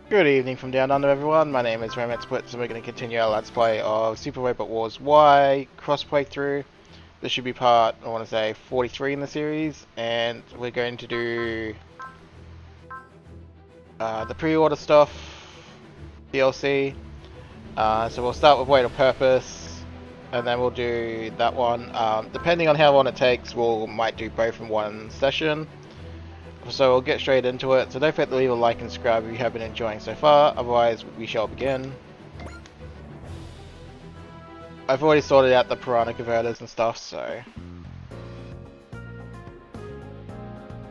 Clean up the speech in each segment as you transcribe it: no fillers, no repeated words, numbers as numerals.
Good evening from down under, everyone. My name is Romance Blitz, and we're going to continue our Let's Play of Super Robot Wars Y cross playthrough. This should be part, I want to say, 43 in the series, and we're going to do the pre-order stuff, DLC. So we'll start with Weight of Purpose, and then we'll do that one. Depending on how long it takes, we might do both in one session. So we'll get straight into it. So don't forget to leave a like and subscribe if you have been enjoying so far. Otherwise, we shall begin. I've already sorted out the piranha converters and stuff, so...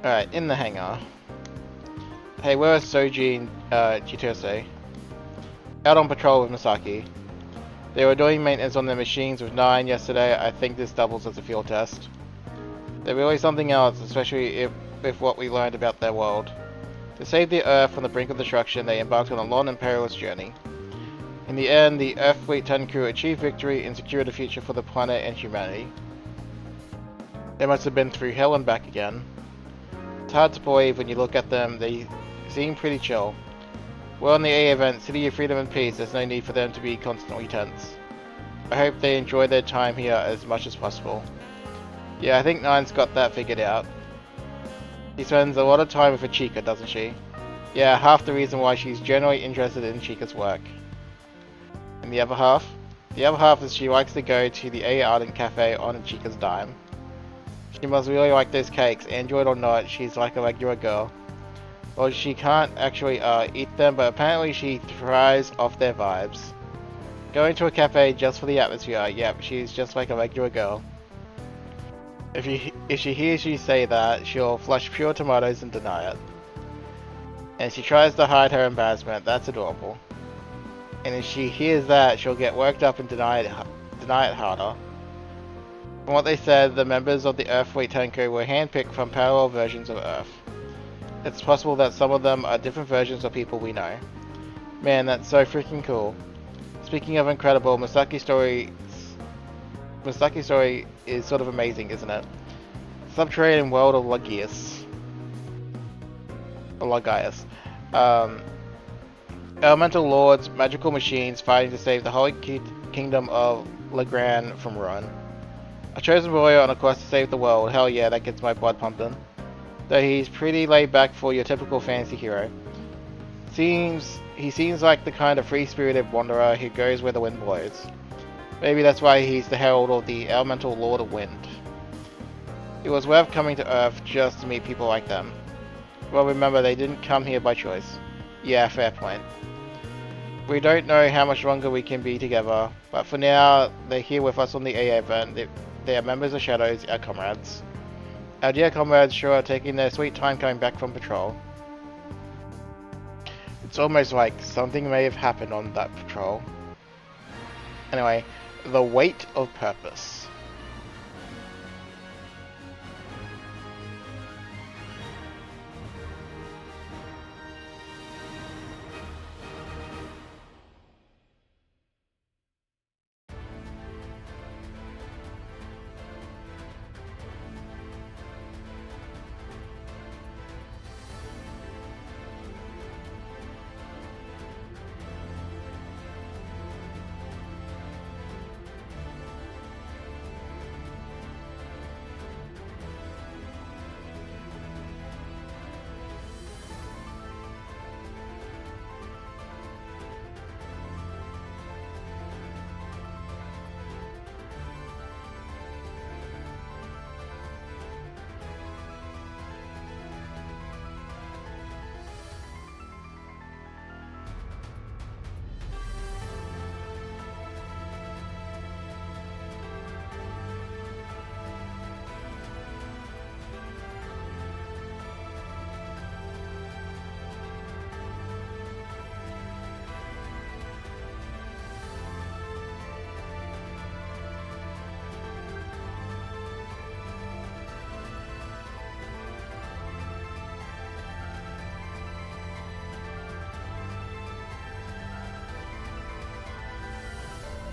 Alright, in the hangar. Hey, where are Soji and Chitose? Out on patrol with Masaki. They were doing maintenance on their machines with 9 yesterday. I think this doubles as a field test. They're really something else, especially if what we learned about their world. To save the Earth from the brink of destruction, they embarked on a long and perilous journey. In the end, the Earth Fleet 10 crew achieved victory and secured a future for the planet and humanity. They must have been through hell and back again. It's hard to believe when you look at them. They seem pretty chill. Well, in the A event, City of Freedom and Peace, there's no need for them to be constantly tense. I hope they enjoy their time here as much as possible. Yeah, I think Nine's got that figured out. She spends a lot of time with her Chica, doesn't she? Yeah, half the reason why she's generally interested in Chica's work. And the other half? The other half is she likes to go to the A Ardent Cafe on Chica's dime. She must really like those cakes. Android or not, she's like a regular girl. Well, she can't actually eat them, but apparently she thrives off their vibes. Going to a cafe just for the atmosphere, yep, she's just like a regular girl. If she hears you say that, she'll flush pure tomatoes and deny it. And she tries to hide her embarrassment, that's adorable. And if she hears that, she'll get worked up and deny it harder. From what they said, the members of the Earth Fleet 10 crew were handpicked from parallel versions of Earth. It's possible that some of them are different versions of people we know. Man, that's so freaking cool. Speaking of incredible, Masaki's story is sort of amazing, isn't it? Subterranean world of Lagius. Or Lagius. Elemental lords, magical machines fighting to save the holy kingdom of Legrand from ruin. A chosen warrior on a quest to save the world. Hell yeah, that gets my blood pumping. Though he's pretty laid back for your typical fantasy hero. He seems like the kind of free-spirited wanderer who goes where the wind blows. Maybe that's why he's the herald of the elemental lord of wind. It was worth coming to Earth just to meet people like them. Well, remember, they didn't come here by choice. Yeah, fair point. We don't know how much longer we can be together, but for now, they're here with us on the AA event. They are members of Shadows, our comrades. Our dear comrades sure are taking their sweet time coming back from patrol. It's almost like something may have happened on that patrol. Anyway, the weight of purpose.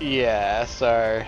Yeah, so...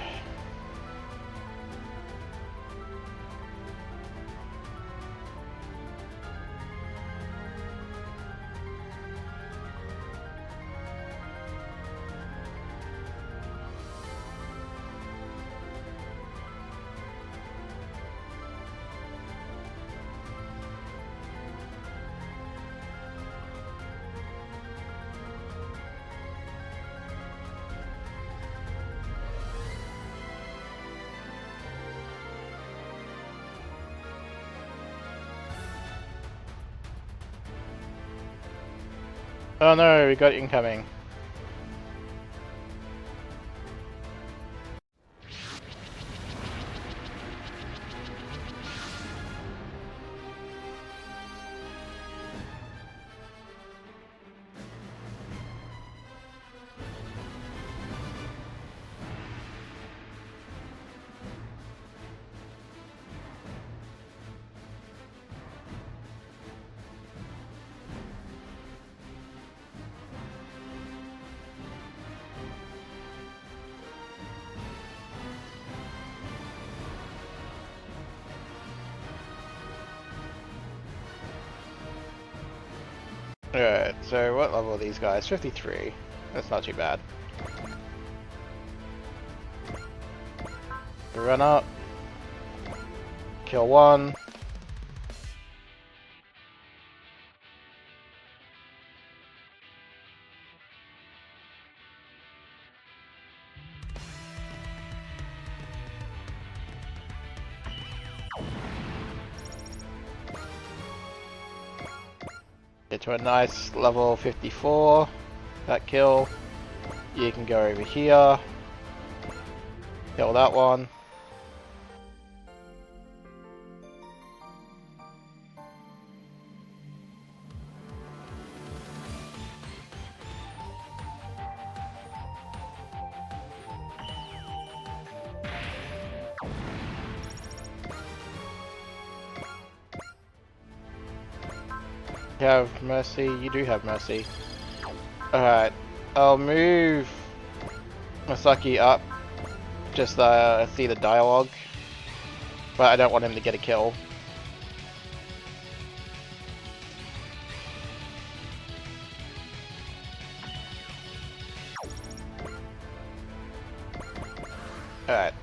Oh no, we got incoming. Alright, so what level are these guys? 53. That's not too bad. Run up. Kill one. Get to a nice level 54. That kill. You can go over here. Kill that one. You have mercy. You do have mercy. Alright. I'll move Masaki up. Just see the dialogue. But I don't want him to get a kill. Alright.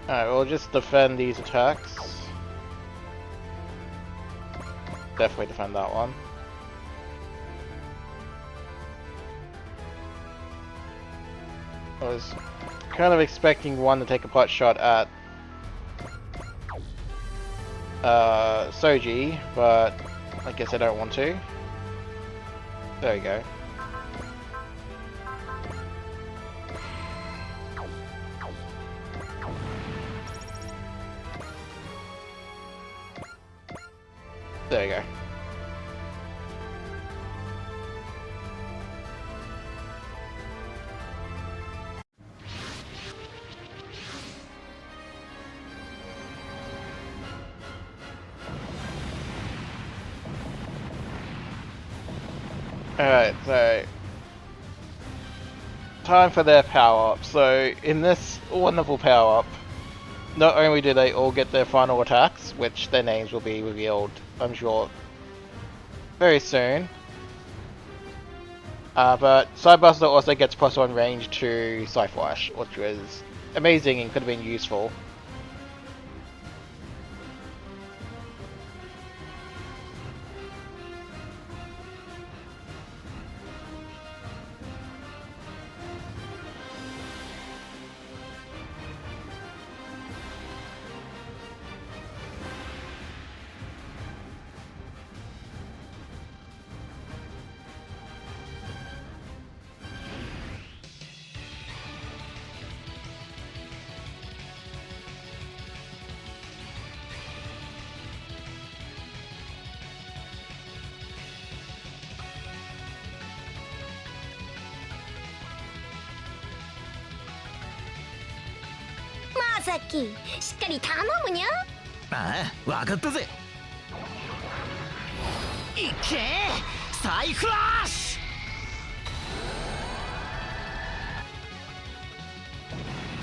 Alright, we'll just defend these attacks. Definitely defend that one. I was kind of expecting one to take a pot shot at Soji, but I guess I don't want to. There we go. There you go. Alright, so time for their power up. So in this wonderful power up, not only do they all get their final attacks, which their names will be revealed, I'm sure, very soon. But Sidebuster also gets +1 range to Psyflash, which was amazing and could have been useful.さっきしっかり頼むにゃ。ああ、わかったぜ。いっけー、サイフラッシ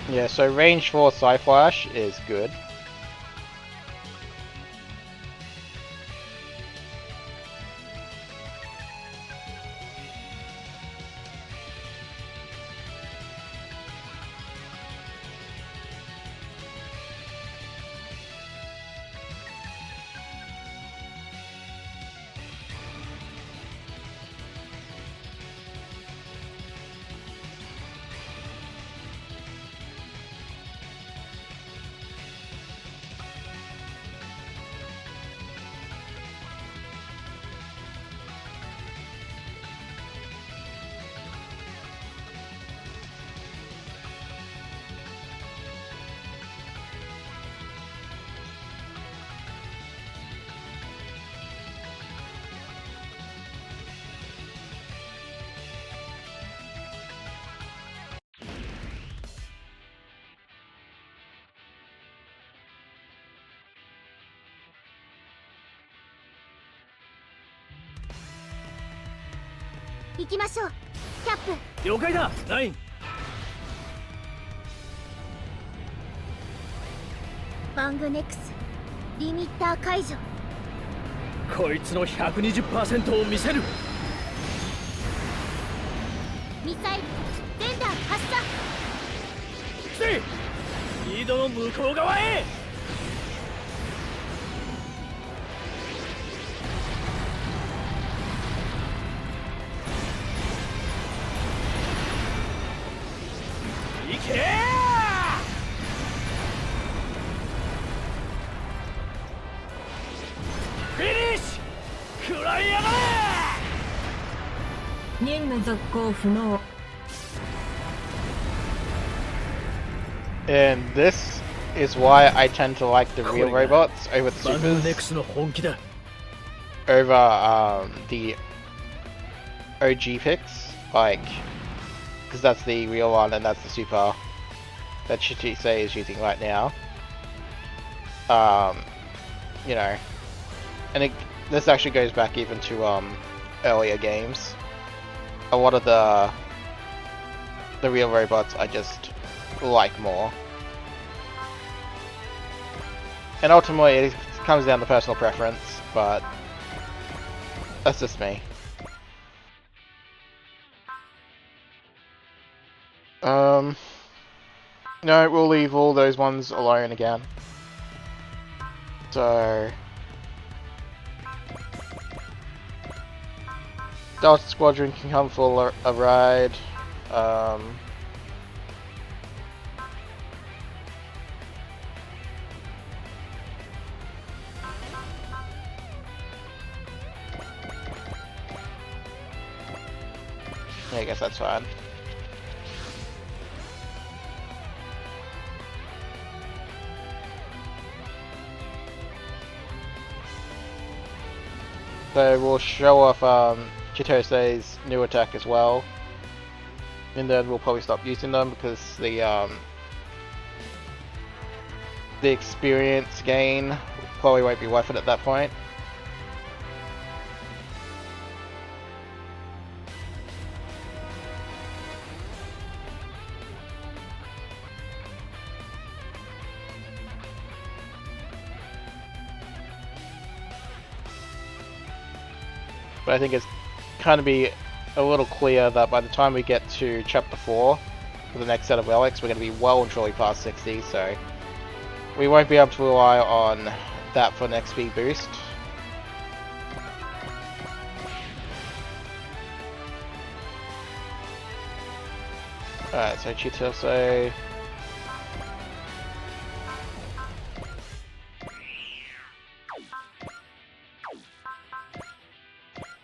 ュ。 Yeah, so range for Psyflash is good. 行きましょうキャップ。了解だナイン。バングネックスリミッター解除。こいつの 120% を見せる。ミサイルレンダー発射。せいリードの向こう側へ。行けー。フィニッシュ食らいやがれ。任務続行不能。 And this is why I tend to like the real robots over the バングネック supers, スの本気だ。 over the OG picks, like, because that's the real one and that's the super that Chitise is using right now. You know, and this actually goes back even to earlier games. A lot of the real robots I just like more. And ultimately it comes down to personal preference, but that's just me. No, we'll leave all those ones alone again. So Delta Squadron can come for a ride. I guess that's fine. So we'll show off Chitose's new attack as well, and then we'll probably stop using them because the experience gain probably won't be worth it at that point. But I think it's kind of be a little clear that by the time we get to chapter 4 for the next set of relics, we're going to be well and truly past 60, so we won't be able to rely on that for an XP boost. Alright, so Chitose.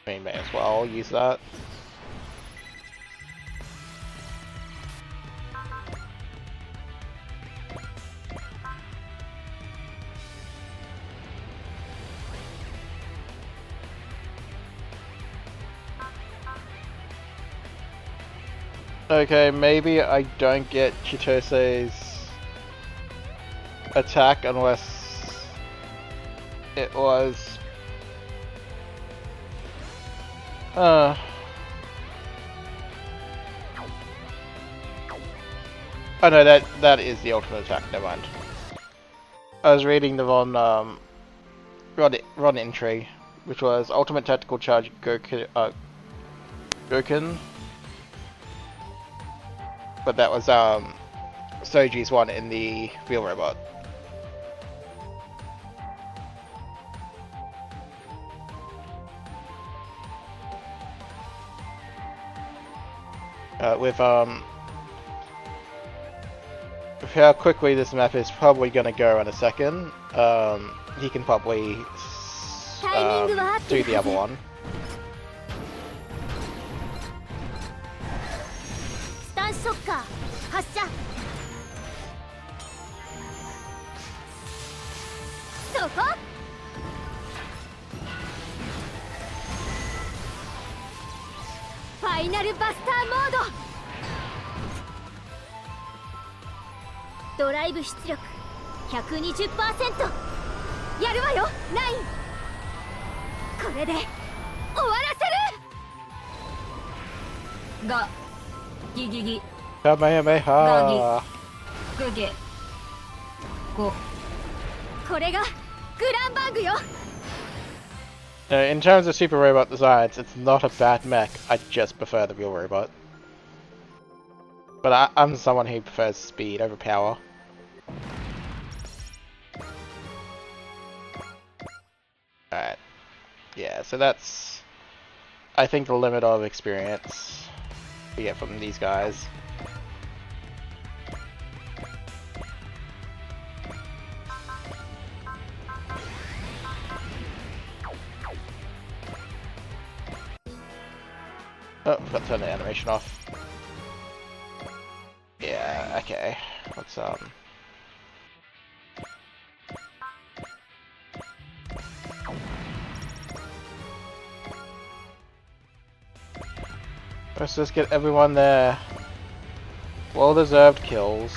We may as well use that. Okay, maybe I don't get Chitose's attack unless it was oh no, that is the ultimate attack, never mind. I was reading the wrong entry, which was ultimate tactical charge Goken, but that was Soji's one in the real robot. With how quickly this map is probably going to go in a second, he can probably do the other one. スタンショッカー発射。そこ。ファイナルバスターモード。ドライブ出力 120%。やるわよナイン。これで終わらせる。がギギギ Kamehameha. グゲゴこれがグランバングよ。 In terms of super robot designs, it's not a bad mech. I just prefer the real robot. But I'm someone who prefers speed over power. Alright. Yeah, so that's, I think, the limit of experience we get from these guys. Oh, forgot to turn the animation off. Yeah, okay. Let's let's just get everyone there. Well-deserved kills.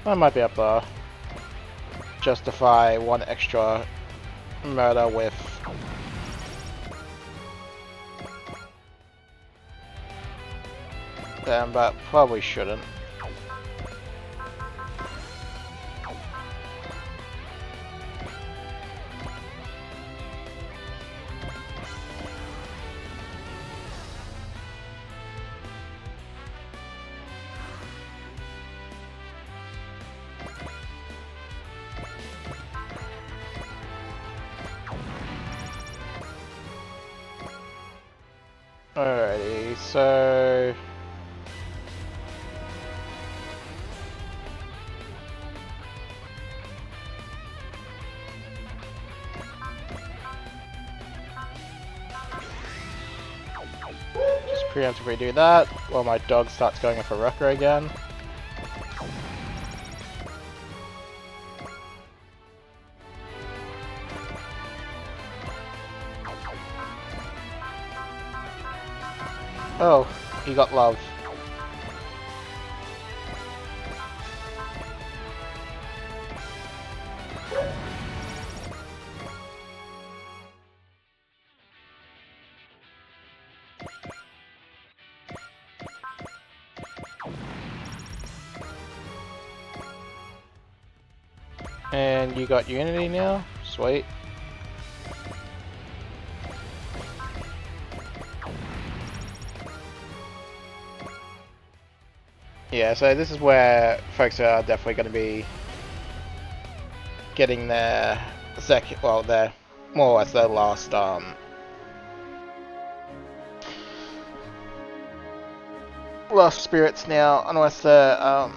I might be able to justify one extra murder with them, but probably shouldn't. Alrighty, so just preemptively do that while my dog starts going for Rucker again. Oh, he got love. And you got Unity now? Sweet. Yeah, so this is where folks are definitely going to be getting their their more or less their last last spirits now, unless they're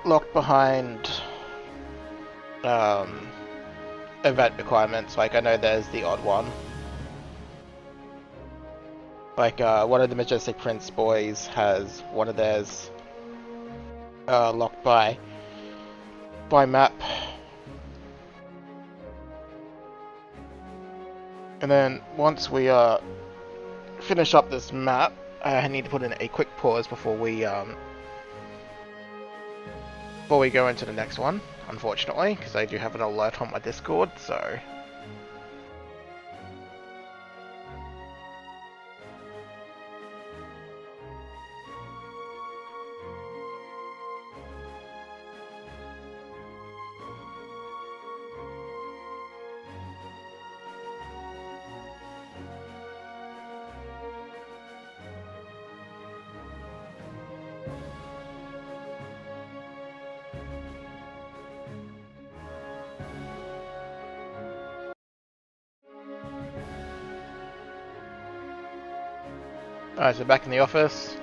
locked behind event requirements. Like I know there's the odd one. Like one of the Majestic Prince boys has one of theirs locked by by map. And then once we finish up this map, I need to put in a quick pause before we go into the next one, unfortunately, because I do have an alert on my Discord, so... Alright, so back in the office.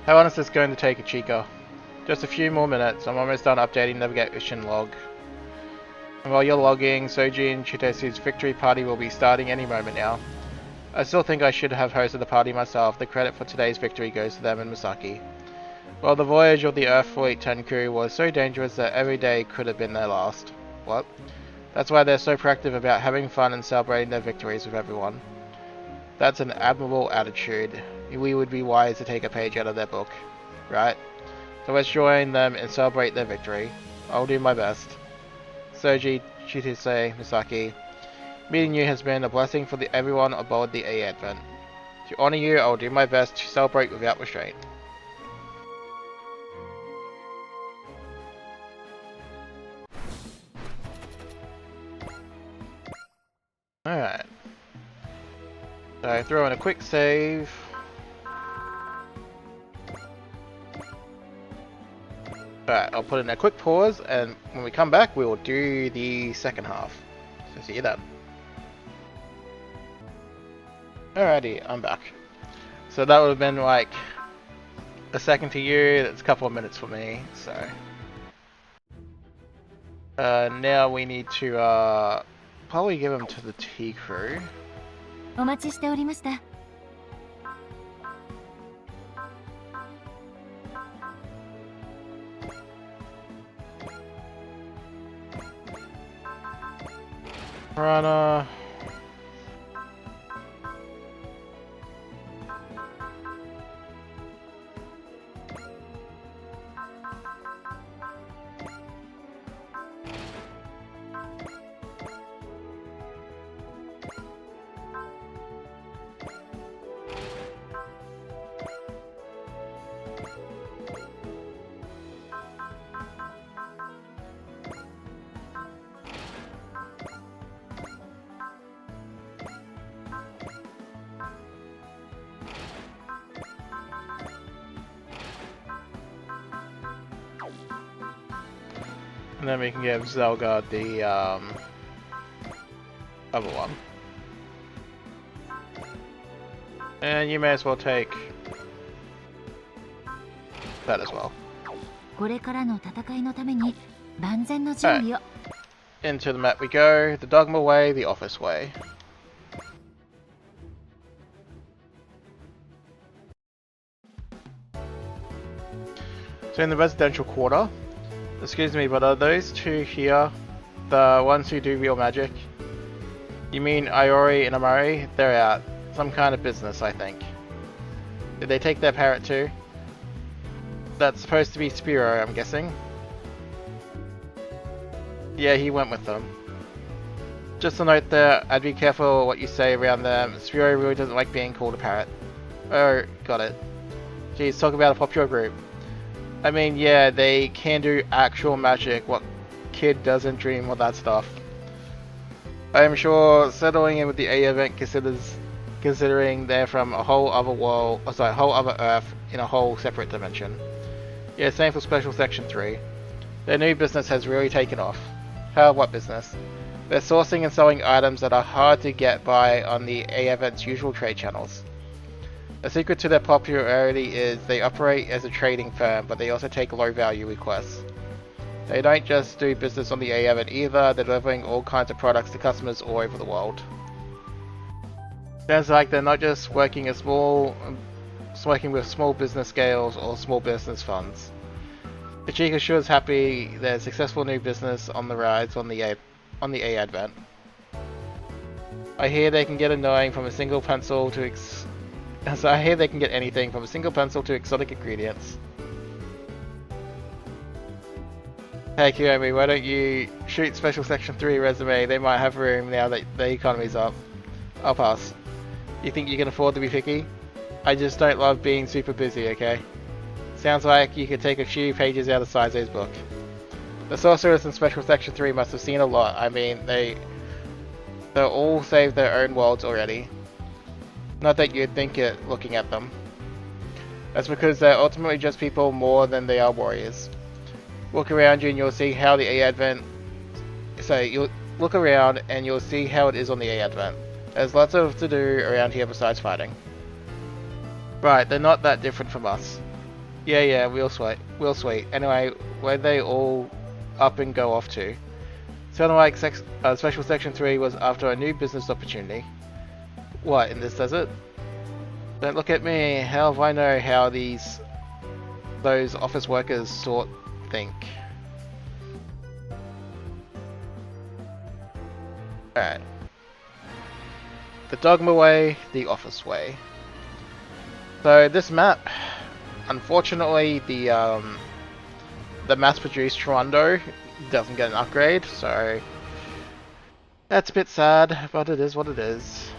How long is this going to take, Ichika? Just a few more minutes. I'm almost done updating the navigation log. And while you're logging, Soji and Chitesi's victory party will be starting any moment now. I still think I should have hosted the party myself. The credit for today's victory goes to them and Misaki. Well, the voyage of the Earth Fleet 10 crew was so dangerous that every day could have been their last. What? That's why they're so proactive about having fun and celebrating their victories with everyone. That's an admirable attitude. We would be wise to take a page out of their book, right? So let's join them and celebrate their victory. I'll do my best. Soji, Chitose, Misaki, meeting you has been a blessing for everyone aboard the A Advent. To honor you, I'll do my best to celebrate without restraint. Alright. So throw in a quick save. Alright, I'll put in a quick pause, and when we come back, we will do the second half. So see you then. Alrighty, I'm back. So that would have been like a second to you, that's a couple of minutes for me, so. Now we need to probably give them to the T crew. お待ちしておりました。 Piranha. And then we can give Zelga the other one. And you may as well take that as well. これからの戦いのために万全の準備を。 Into the map we go, the Dogma way, the office way. So in the residential quarter, excuse me, but are those two here the ones who do real magic? You mean Iori and Amari? They're out. Some kind of business, I think. Did they take their parrot too? That's supposed to be Spiro, I'm guessing. Yeah, he went with them. Just a note there, I'd be careful what you say around them. Spiro really doesn't like being called a parrot. Oh, got it. Geez, talk about a popular group. I mean, yeah, they can do actual magic. What kid doesn't dream of that stuff? I am sure settling in with the A event considering they're from a whole other world, whole other Earth in a whole separate dimension. Yeah, same for Special Section 3. Their new business has really taken off. What business? They're sourcing and selling items that are hard to get by on the A event's usual trade channels. A secret to their popularity is they operate as a trading firm, but they also take low-value requests. They don't just do business on the A event either, they're delivering all kinds of products to customers all over the world. Sounds like they're not just working with small business scales or small business funds. Ichika sure is happy there's successful new business on the rise on the A advent. I hear they can get annoying from a single pencil to so I hear they can get anything from a single pencil to exotic ingredients. Hey Kiyomi, why don't you shoot Special Section 3 resume? They might have room now that the economy's up. I'll pass. You think you can afford to be picky? I just don't love being super busy, okay? Sounds like you could take a few pages out of Saizo's book. The sorcerers in Special Section 3 must have seen a lot. I mean, they'll all saved their own worlds already. Not that you'd think it looking at them. That's because they're ultimately just people more than they are warriors. Look around you and you'll see how the A Advent... So, you'll look around and you'll see how it is on the A Advent. There's lots of to do around here besides fighting. Right, they're not that different from us. Yeah, real sweet. Anyway, where'd they all up and go off to? Sounded like Special Section 3 was after a new business opportunity. What, in this desert? Don't look at me, how have I know how those office workers sort think? Alright. The Dogma way, the office way. So this map, unfortunately the mass-produced Trondo doesn't get an upgrade, so that's a bit sad, but it is what it is.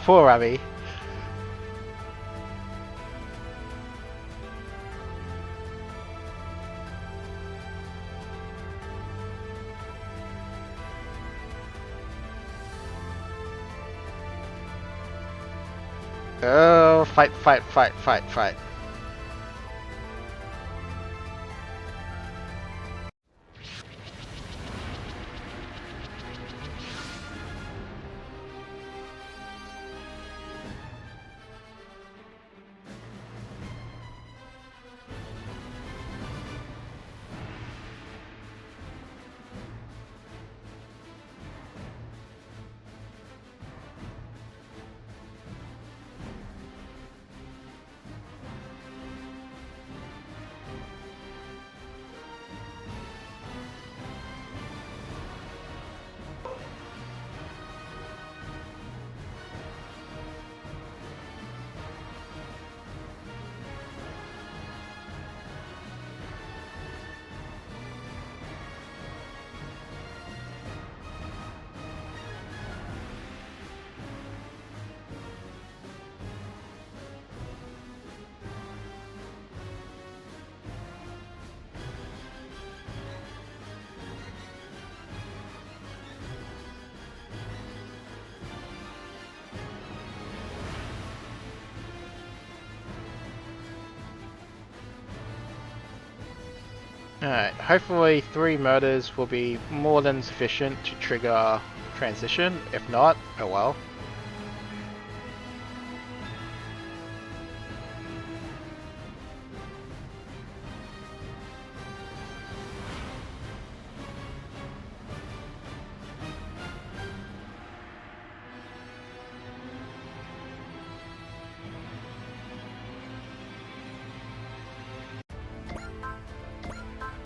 Poor Abby. Oh, fight. Alright, hopefully 3 murders will be more than sufficient to trigger transition. If not, oh well.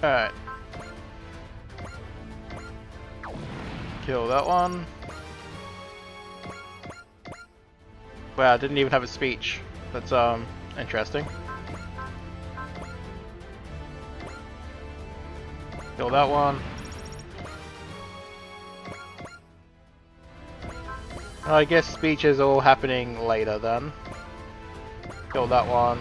Alright. Kill that one. Wow, I didn't even have a speech. That's interesting. Kill that one. I guess speech is all happening later then. Kill that one.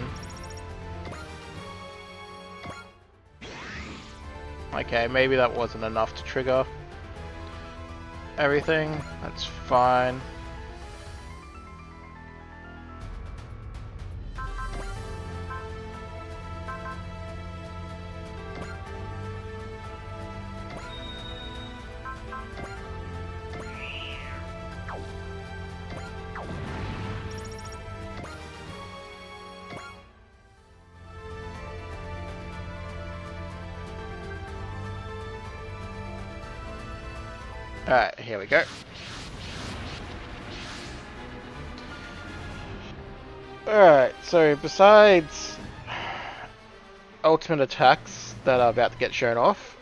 Okay, maybe that wasn't enough to trigger everything. That's fine. Alright, here we go. Alright, so besides ultimate attacks that are about to get shown off,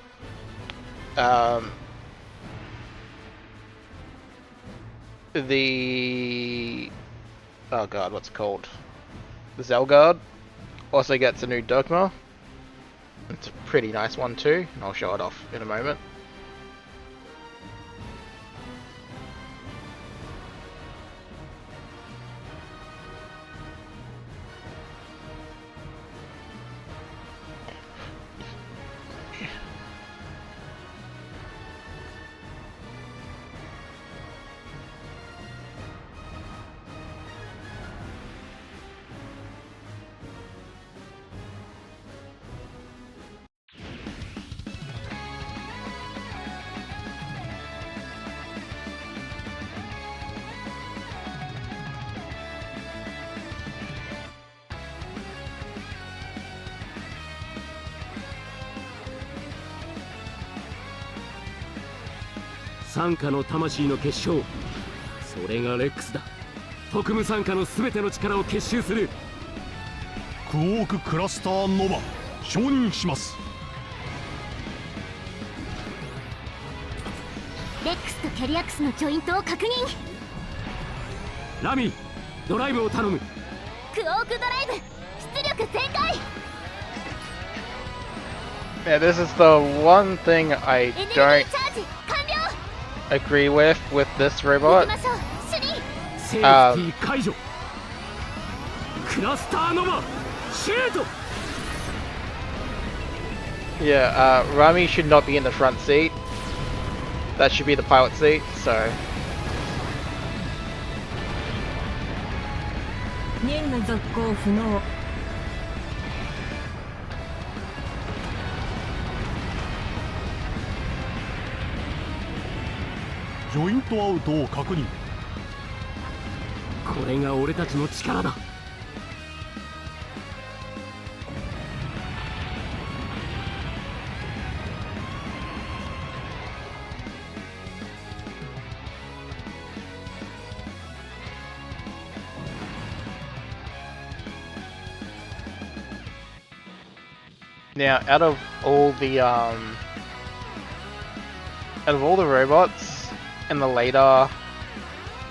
the... oh god, what's it called? The Zelgard also gets a new Dogma. It's a pretty nice one too, and I'll show it off in a moment.傘下の魂の結晶、それがレックスだ。特務傘下の全ての力を結集する。クオーククラスターノバ承認します。レックスとキャリアックスのジョイントを確認。ラミー、ドライブを頼む。クオークドライブ出力全開。 Yeah, this is the one thing I エネルギー don't チャージ完了。 agree with this 行 robot. きましょう、主任。セーフティー解除。クラスターノバシュート。 Yeah, Rami should not be in the front seat. That should be the pilot seat, so... 任務続行不能。ジョイントアウトを確認。これが俺たちの力だ。Now, out of all the robots in the later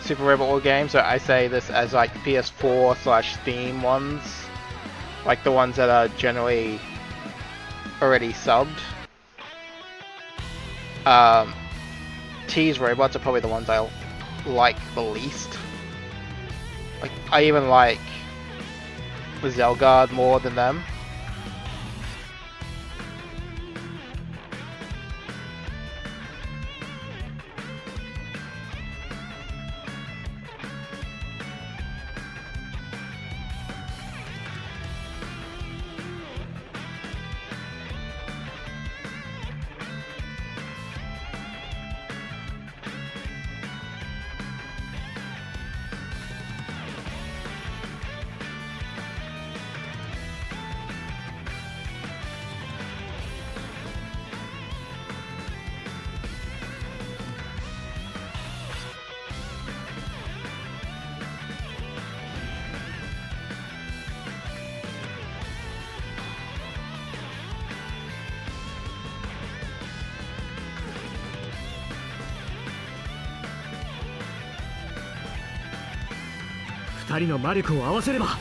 Super Robot War games, so I say this as like PS4/Steam ones, like the ones that are generally already subbed. T's robots are probably the ones I like the least. Like, I even like the Zelgard more than them. 2人の魔力を合わせれば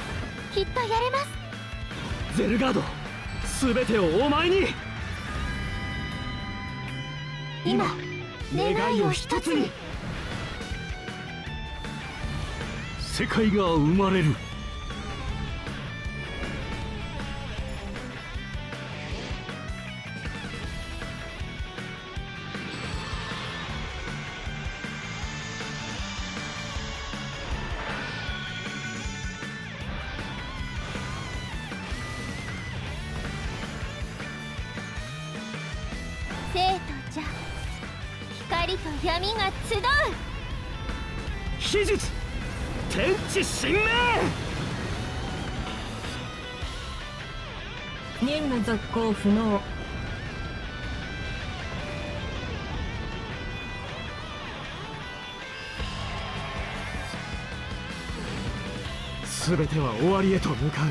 きっとやれます。ゼルガード、全てをお前に。今願いを一つに。世界が生まれる。生と邪、光と闇が集う。秘術天地神明。任務続行不能。全ては終わりへと向かう。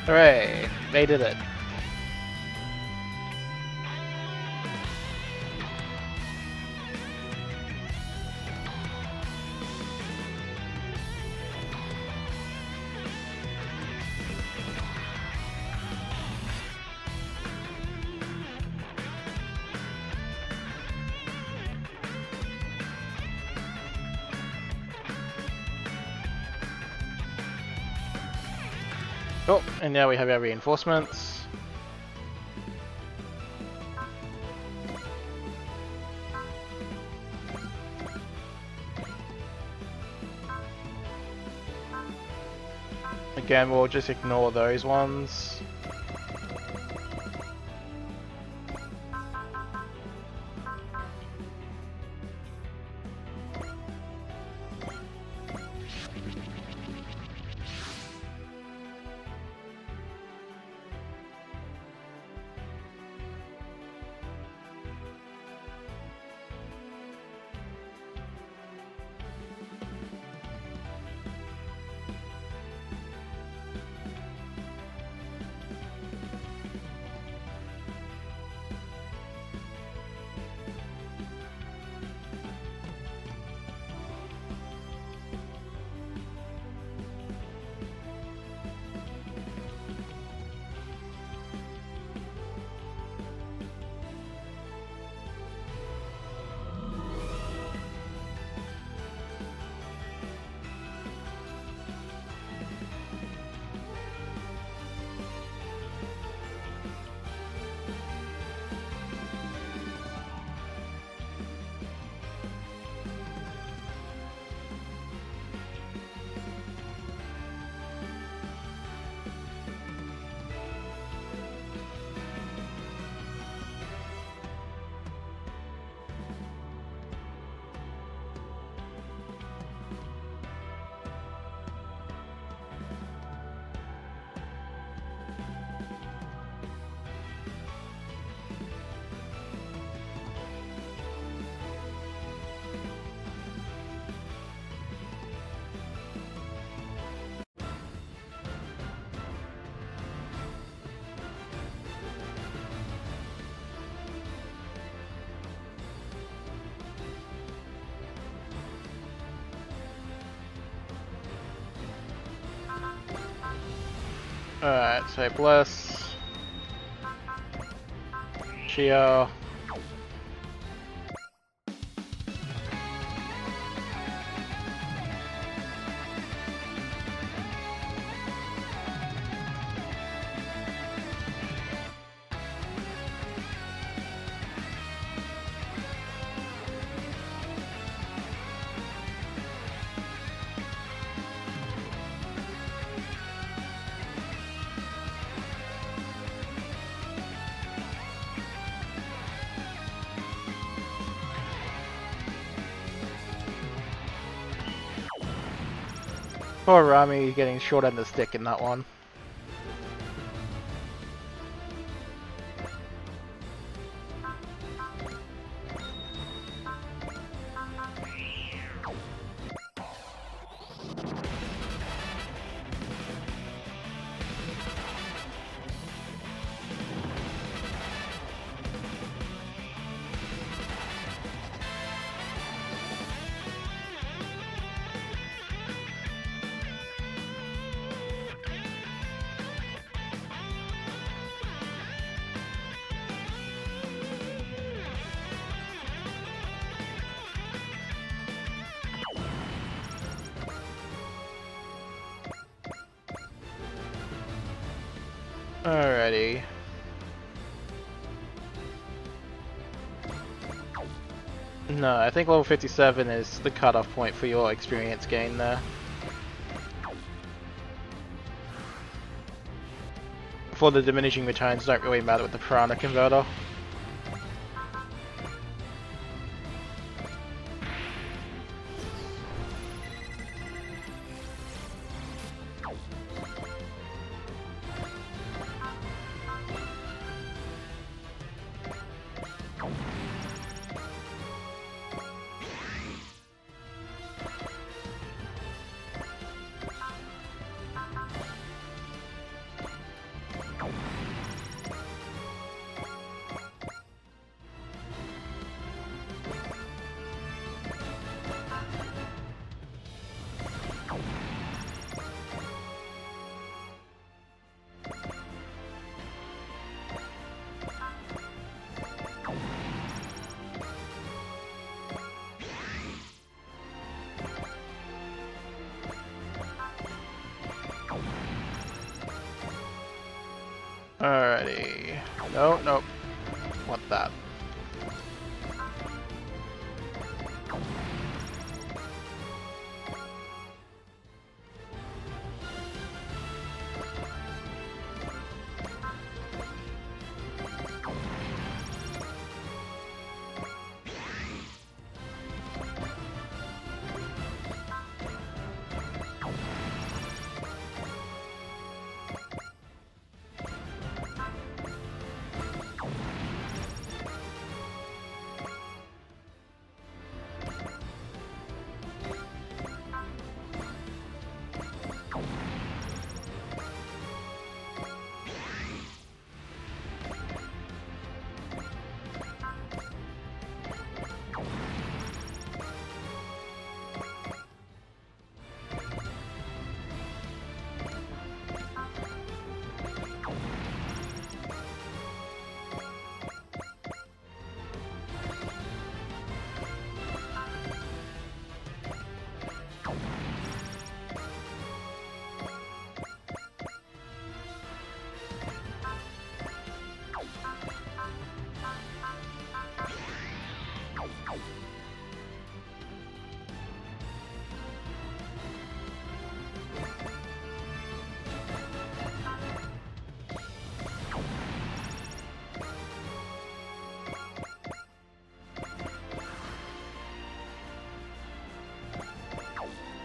Hooray! They did it. Oh, and now we have our reinforcements. Again, we'll just ignore those ones. Alright, so Bless, Shio. Poor Rami getting short end of the stick in that one. Alrighty. No, I think level 57 is the cutoff point for your experience gain there. For the diminishing returns don't really matter with the Piranha Converter. Alrighty. No, nope. Want that.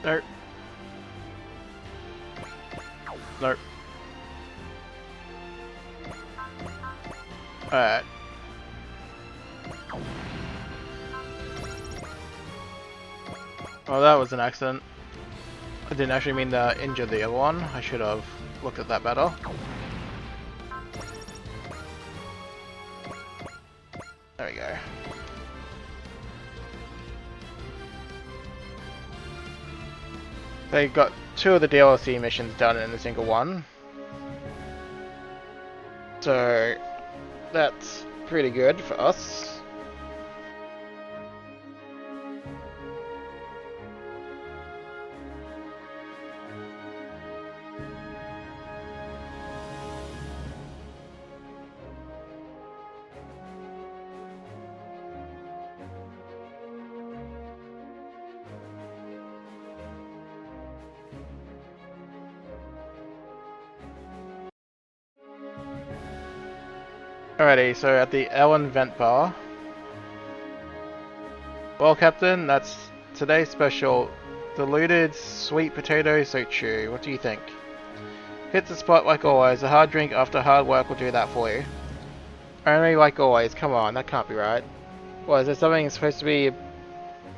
Nope. Nope. Alright. Well, that was an accident. I didn't actually mean to injure the other one. I should have looked at that better. There we go. They got 2 of the DLC missions done in a single one. So that's pretty good for us. Alrighty, so at the Ellen Vent Bar. Well, Captain, that's today's special. Diluted sweet potato sochu. What do you think? Hits the spot like always. A hard drink after hard work will do that for you. Only like always. Come on, that can't be right. What, is there something supposed to be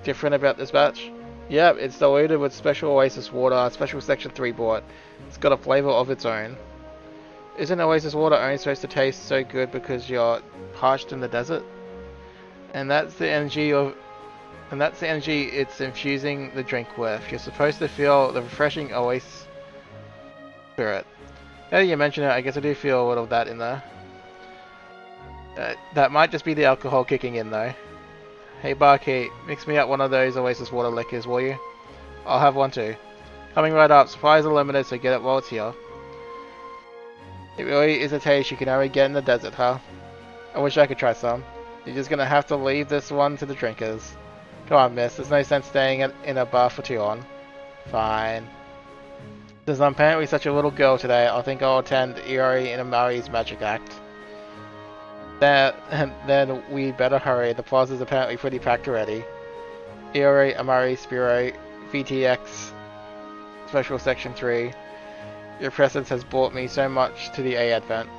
different about this batch? Yep, it's diluted with special Oasis water, special Section 3 bought. It's got a flavor of its own. Isn't Oasis water only supposed to taste so good because you're parched in the desert? And that's the energy it's infusing the drink with. You're supposed to feel the refreshing Oasis spirit. Now that you mention it, I guess I do feel a little of that in there. That might just be the alcohol kicking in though. Hey barkeep, mix me up one of those Oasis water liquors, will you? I'll have one too. Coming right up, supplies are limited, so get it while it's here. It really is a taste you can only get in the desert, huh? I wish I could try some. You're just gonna have to leave this one to the drinkers. Come on, miss. There's no sense staying in a bar for too long. Fine. Since I'm apparently such a little girl today, I think I'll attend Iori and Amari's magic act. Then we better hurry. The plaza's apparently pretty packed already. Iori, Amari, Spiro, VTX, Special Section 3. Your presence has brought me so much to the A Advent.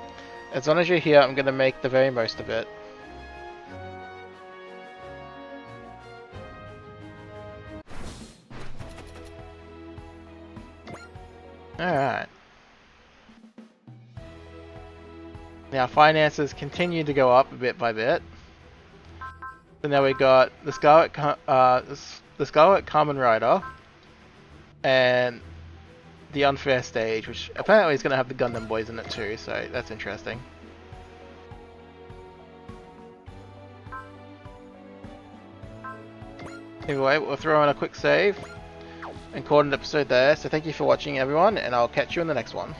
As long as you're here, I'm gonna make the very most of it. Alright. Now finances continue to go up bit by bit. So now we got the Scarlet Kamen Rider and the Unfair Stage, which apparently is going to have the Gundam Boys in it too, so that's interesting. Anyway, we'll throw in a quick save and call an episode there, so thank you for watching everyone, and I'll catch you in the next one.